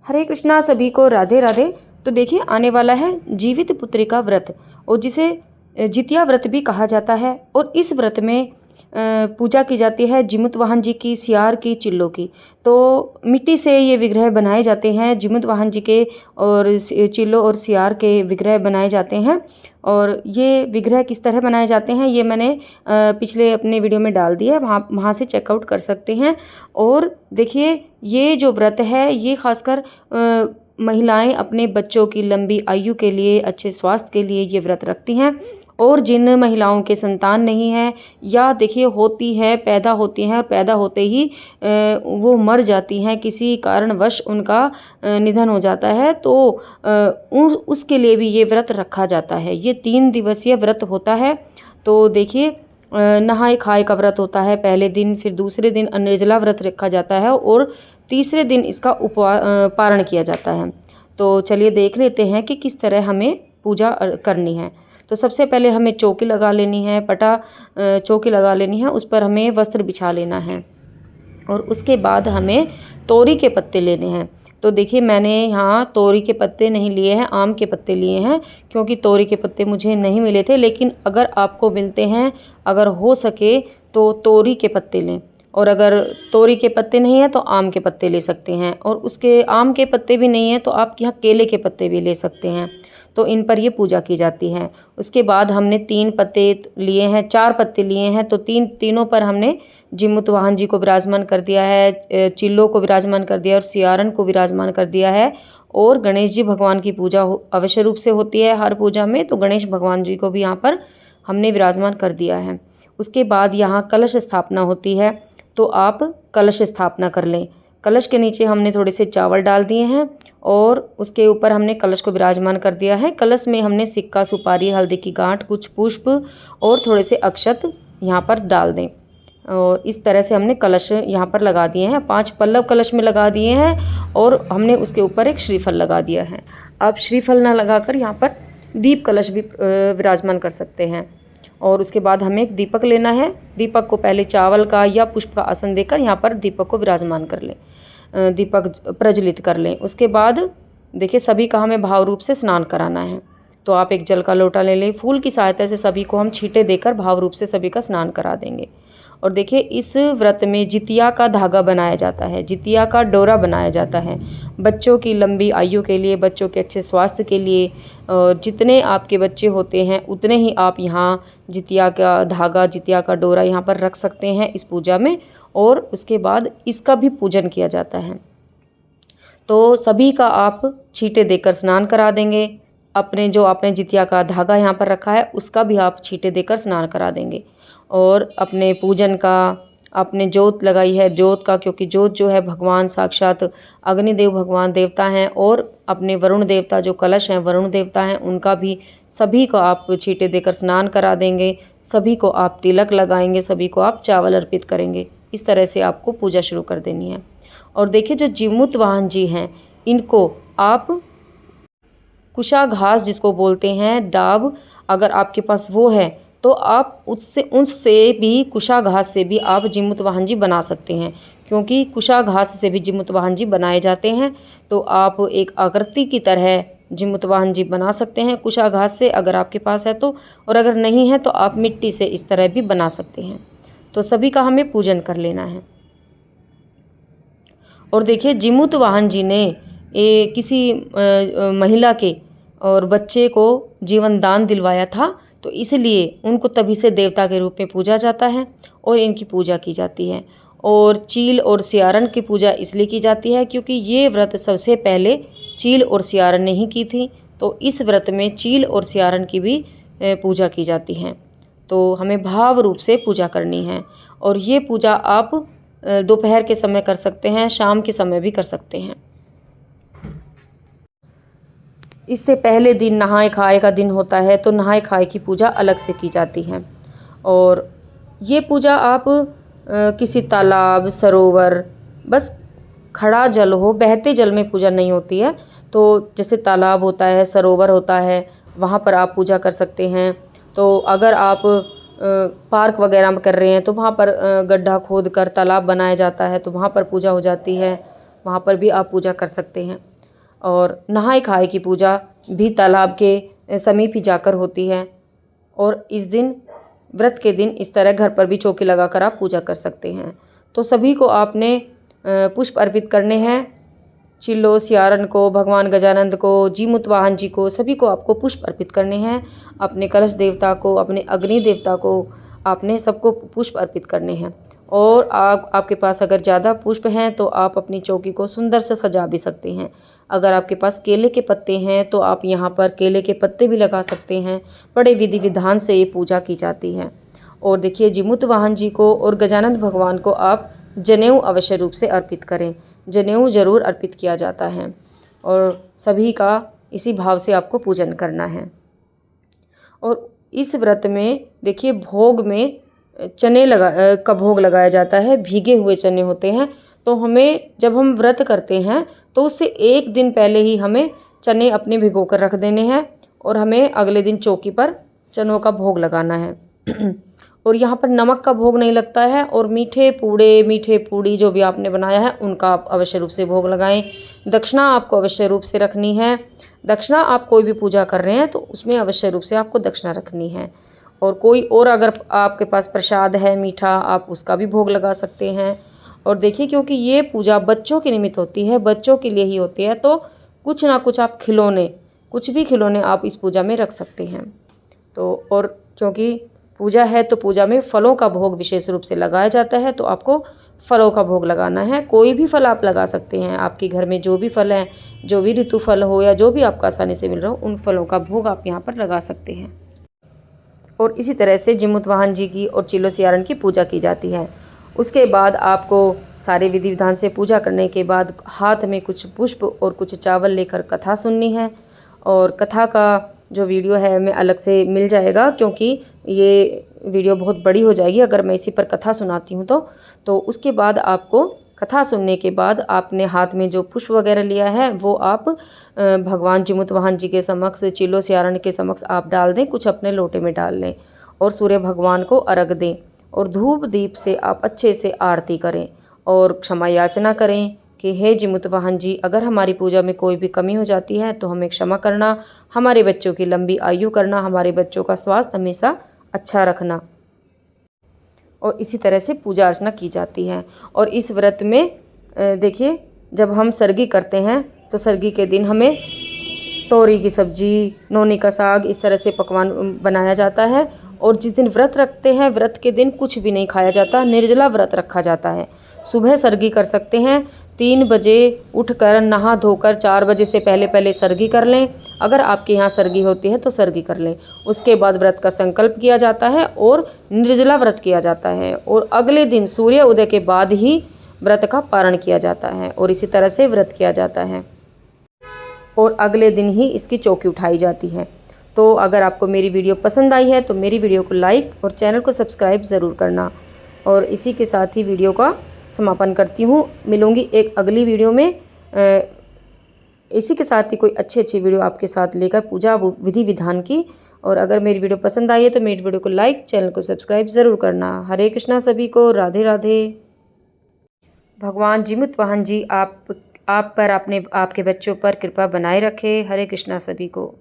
हरे कृष्णा, सभी को राधे राधे। तो देखिए आने वाला है जीवित पुत्री का व्रत, और जिसे जितिया व्रत भी कहा जाता है। और इस व्रत में पूजा की जाती है जिमुत वाहन जी की, सियार की, चिल्लों की। तो मिट्टी से ये विग्रह बनाए जाते हैं, जिमुत वाहन जी के और चिल्लों और सियार के विग्रह बनाए जाते हैं। और ये विग्रह किस तरह बनाए जाते हैं ये मैंने पिछले अपने वीडियो में डाल दिया है, वहाँ से चेकआउट कर सकते हैं। और देखिए ये जो व्रत है ये खासकर महिलाएं अपने बच्चों की लंबी आयु के लिए, अच्छे स्वास्थ्य के लिए ये व्रत रखती हैं। और जिन महिलाओं के संतान नहीं है, या देखिए होती है, पैदा होती हैं और पैदा होते ही वो मर जाती हैं, किसी कारणवश उनका निधन हो जाता है, तो उसके लिए भी ये व्रत रखा जाता है। ये 3 दिवसीय व्रत होता है। तो देखिए नहाय खाए का व्रत होता है पहले दिन, फिर दूसरे दिन निर्जला व्रत रखा जाता है, और तीसरे दिन इसका पारण किया जाता है। तो चलिए देख लेते हैं कि किस तरह हमें पूजा करनी है। तो सबसे पहले हमें चौकी लगा लेनी है, चौकी लगा लेनी है, उस पर हमें वस्त्र बिछा लेना है। और उसके बाद हमें तोरी के पत्ते लेने हैं। तो देखिए मैंने यहाँ तोरी के पत्ते नहीं लिए हैं, आम के पत्ते लिए हैं, क्योंकि तोरी के पत्ते मुझे नहीं मिले थे। लेकिन अगर आपको मिलते हैं, अगर हो सके तो तोरी के पत्ते लें, और अगर तोरी के पत्ते नहीं हैं तो आम के पत्ते ले सकते हैं। और उसके आम के पत्ते भी नहीं हैं तो आप यहाँ केले के पत्ते भी ले सकते हैं। तो इन पर ये पूजा की जाती है। उसके बाद हमने 3 पत्ते लिए हैं, 4 पत्ते लिए हैं, तो तीनों पर हमने जिमुत वाहन जी को विराजमान कर दिया है, चिल्लों को विराजमान कर दिया और सियारन को विराजमान कर दिया है। और गणेश जी भगवान की पूजा अवश्य रूप से होती है हर पूजा में, तो गणेश भगवान जी को भी यहाँ पर हमने विराजमान कर दिया है। उसके बाद यहाँ कलश स्थापना होती है, तो आप कलश स्थापना कर लें। कलश के नीचे हमने थोड़े से चावल डाल दिए हैं, और उसके ऊपर हमने कलश को विराजमान कर दिया है। कलश में हमने सिक्का, सुपारी, हल्दी की गांठ, कुछ पुष्प और थोड़े से अक्षत यहाँ पर डाल दें। और इस तरह से हमने कलश यहाँ पर लगा दिए हैं, 5 पल्लव कलश में लगा दिए हैं, और हमने उसके ऊपर एक श्रीफल लगा दिया है। आप श्रीफल ना लगाकर यहाँ पर दीप कलश भी विराजमान कर सकते हैं। और उसके बाद हमें एक दीपक लेना है। दीपक को पहले चावल का या पुष्प का आसन देकर यहाँ पर दीपक को विराजमान कर लें, दीपक प्रज्वलित कर लें। उसके बाद देखिए सभी का हमें भाव रूप से स्नान कराना है। तो आप एक जल का लोटा ले लें, फूल की सहायता से सभी को हम छींटे देकर भाव रूप से सभी का स्नान करा देंगे। और देखिए इस व्रत में जितिया का धागा बनाया जाता है, जितिया का डोरा बनाया जाता है, बच्चों की लंबी आयु के लिए, बच्चों के अच्छे स्वास्थ्य के लिए। और जितने आपके बच्चे होते हैं उतने ही आप यहाँ जितिया का धागा, जितिया का डोरा यहाँ पर रख सकते हैं इस पूजा में। और उसके बाद इसका भी पूजन किया जाता है। तो सभी का आप छींटे देकर स्नान करा देंगे। अपने जो आपने जितिया का धागा यहाँ पर रखा है उसका भी आप छींटे देकर स्नान करा देंगे। और अपने पूजन का, आपने जोत लगाई है जोत का, क्योंकि जोत जो है भगवान साक्षात अग्निदेव भगवान देवता हैं, और अपने वरुण देवता जो कलश हैं वरुण देवता हैं, उनका भी सभी को आप छींटे देकर स्नान करा देंगे। सभी को आप तिलक लगाएंगे, सभी को आप चावल अर्पित करेंगे। इस तरह से आपको पूजा शुरू कर देनी है। और देखिए जो जिमुत वाहन जी हैं इनको आप कुशा घास जिसको बोलते हैं, डाब, अगर आपके पास वो है तो आप उससे भी, कुशा घास से भी आप जिमुत वाहन जी बना सकते हैं, क्योंकि कुशा घास से भी जिमुत वाहन जी बनाए जाते हैं। तो आप एक आकृति की तरह जिमुत वाहन जी बना सकते हैं कुशा घास से, अगर आपके पास है तो। और अगर नहीं है तो आप मिट्टी से इस तरह भी बना सकते हैं। तो सभी का हमें पूजन कर लेना है। और देखिए जिमुत वाहन जी ने किसी महिला के और बच्चे को जीवन दान दिलवाया था, तो इसलिए उनको तभी से देवता के रूप में पूजा जाता है और इनकी पूजा की जाती है। और चील और सियारन की पूजा इसलिए की जाती है क्योंकि ये व्रत सबसे पहले चील और सियारन ने ही की थी। तो इस व्रत में चील और सियारन की भी पूजा की जाती है। तो हमें भाव रूप से पूजा करनी है। और ये पूजा आप दोपहर के समय कर सकते हैं, शाम के समय भी कर सकते हैं। इससे पहले दिन नहाय खाए का दिन होता है, तो नहाय खाए की पूजा अलग से की जाती है। और ये पूजा आप किसी तालाब, सरोवर, बस खड़ा जल हो, बहते जल में पूजा नहीं होती है। तो जैसे तालाब होता है, सरोवर होता है, वहाँ पर आप पूजा कर सकते हैं। तो अगर आप पार्क वगैरह में कर रहे हैं तो वहाँ पर गड्ढा खोद कर तालाब बनाया जाता है, तो वहाँ पर पूजा हो जाती है, वहाँ पर भी आप पूजा कर सकते हैं। और नहाय खाए की पूजा भी तालाब के समीप ही जाकर होती है। और इस दिन, व्रत के दिन, इस तरह घर पर भी चौकी लगाकर आप पूजा कर सकते हैं। तो सभी को आपने पुष्प अर्पित करने हैं। चिल्लो सियारन को, भगवान गजानंद को, जीमूत वाहन जी को, सभी को आपको पुष्प अर्पित करने हैं। अपने कलश देवता को, अपने अग्नि देवता को आपने सबको पुष्प अर्पित करने हैं। और आपके पास अगर ज़्यादा पुष्प हैं तो आप अपनी चौकी को सुंदर से सजा भी सकते हैं। अगर आपके पास केले के पत्ते हैं तो आप यहाँ पर केले के पत्ते भी लगा सकते हैं। बड़े विधि विधान से ये पूजा की जाती है। और देखिए, जीमूत वाहन जी को और गजानंद भगवान को आप जनेऊ अवश्य रूप से अर्पित करें। जनेऊ जरूर अर्पित किया जाता है और सभी का इसी भाव से आपको पूजन करना है। और इस व्रत में देखिए, भोग में चने का भोग लगाया जाता है। भीगे हुए चने होते हैं। तो हमें, जब हम व्रत करते हैं तो उससे एक दिन पहले ही हमें चने अपने भिगो कर रख देने हैं और हमें अगले दिन चौकी पर चनों का भोग लगाना है। और यहाँ पर नमक का भोग नहीं लगता है। और मीठे पूड़ी जो भी आपने बनाया है उनका आप अवश्य रूप से भोग लगाएं। दक्षिणा आपको अवश्य रूप से रखनी है। दक्षिणा, आप कोई भी पूजा कर रहे हैं तो उसमें अवश्य रूप से आपको दक्षिणा रखनी है। और कोई और अगर आपके पास प्रसाद है मीठा, आप उसका भी भोग लगा सकते हैं। और देखिए, क्योंकि ये पूजा बच्चों के निमित्त होती है, बच्चों के लिए ही होती है, तो कुछ ना कुछ आप खिलौने, कुछ भी खिलौने आप इस पूजा में रख सकते हैं। तो और क्योंकि पूजा है तो पूजा में फलों का भोग विशेष रूप से लगाया जाता है, तो आपको फलों का भोग लगाना है। कोई भी फल आप लगा सकते हैं। आपके घर में जो भी फल हैं, जो भी ऋतु फल हो या जो भी आपको आसानी से मिल रहा हो, उन फलों का भोग आप यहाँ पर लगा सकते हैं। और इसी तरह से जीमूत वाहन जी की और चिल्लो सियारन की पूजा की जाती है। उसके बाद आपको सारे विधि विधान से पूजा करने के बाद हाथ में कुछ पुष्प और कुछ चावल लेकर कथा सुननी है। और कथा का जो वीडियो है मैं अलग से मिल जाएगा, क्योंकि ये वीडियो बहुत बड़ी हो जाएगी अगर मैं इसी पर कथा सुनाती हूँ तो उसके बाद आपको कथा सुनने के बाद आपने हाथ में जो पुष्प वगैरह लिया है वो आप भगवान जीमूत वाहन जी के समक्ष, चिल्लो सियारन के समक्ष आप डाल दें, कुछ अपने लोटे में डाल लें और सूर्य भगवान को अर्घ दें। और धूप दीप से आप अच्छे से आरती करें और क्षमा याचना करें कि हे जीमूत वाहन जी, अगर हमारी पूजा में कोई भी कमी हो जाती है तो हमें क्षमा करना, हमारे बच्चों की लंबी आयु करना, हमारे बच्चों का स्वास्थ्य हमेशा अच्छा रखना। और इसी तरह से पूजा अर्चना की जाती है। और इस व्रत में देखिए, जब हम सरगी करते हैं तो सरगी के दिन हमें तोरी की सब्जी, नोनी का साग, इस तरह से पकवान बनाया जाता है। और जिस दिन व्रत रखते हैं, व्रत के दिन कुछ भी नहीं खाया जाता, निर्जला व्रत रखा जाता है। सुबह सरगी कर सकते हैं। 3 बजे उठकर नहा धोकर 4 बजे से पहले सरगी कर लें। अगर आपके यहाँ सरगी होती है तो सरगी कर लें। उसके बाद व्रत का संकल्प किया जाता है और निर्जला व्रत किया जाता है। और अगले दिन सूर्य उदय के बाद ही व्रत का पारण किया जाता है और इसी तरह से व्रत किया जाता है। और अगले दिन ही इसकी चौकी उठाई जाती है। तो अगर आपको मेरी वीडियो पसंद आई है तो मेरी वीडियो को लाइक और चैनल को सब्सक्राइब ज़रूर करना। और इसी के साथ ही वीडियो का समापन करती हूँ। मिलूँगी एक अगली वीडियो में। इसी के साथ ही कोई अच्छी वीडियो आपके साथ लेकर पूजा विधि विधान की। और अगर मेरी वीडियो पसंद आई है तो मेरी वीडियो को लाइक, चैनल को सब्सक्राइब ज़रूर करना। हरे कृष्णा सभी को, राधे राधे। भगवान जीमूत वाहन जी आप पर, आपके बच्चों पर कृपा बनाए रखे। हरे कृष्णा सभी को।